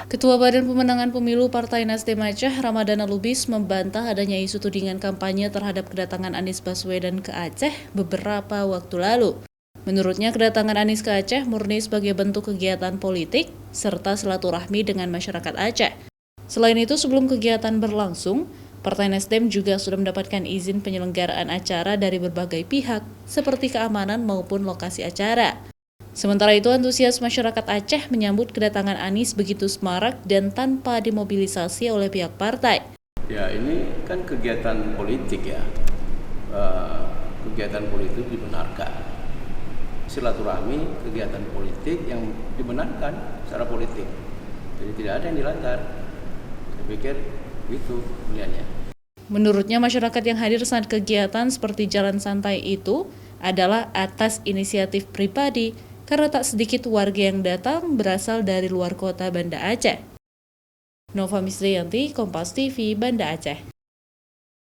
Ketua Badan Pemenangan Pemilu Partai Nasdem Aceh, Ramadana Lubis, membantah adanya isu tudingan kampanye terhadap kedatangan Anies Baswedan ke Aceh beberapa waktu lalu. Menurutnya, kedatangan Anies ke Aceh murni sebagai bentuk kegiatan politik serta silaturahmi dengan masyarakat Aceh. Selain itu, sebelum kegiatan berlangsung, Partai Nasdem juga sudah mendapatkan izin penyelenggaraan acara dari berbagai pihak, seperti keamanan maupun lokasi acara. Sementara itu, antusias masyarakat Aceh menyambut kedatangan Anies begitu semarak dan tanpa dimobilisasi oleh pihak partai. Ya, ini kan kegiatan politik ya, kegiatan politik dibenarkan. Silaturahmi, kegiatan politik yang dibenarkan secara politik. Jadi tidak ada yang dilanggar. Saya pikir itu pilihannya. Menurutnya, masyarakat yang hadir saat kegiatan seperti jalan santai itu adalah atas inisiatif pribadi, karena tak sedikit warga yang datang berasal dari luar kota Banda Aceh. Nova Misriyanti, Kompas TV, Banda Aceh.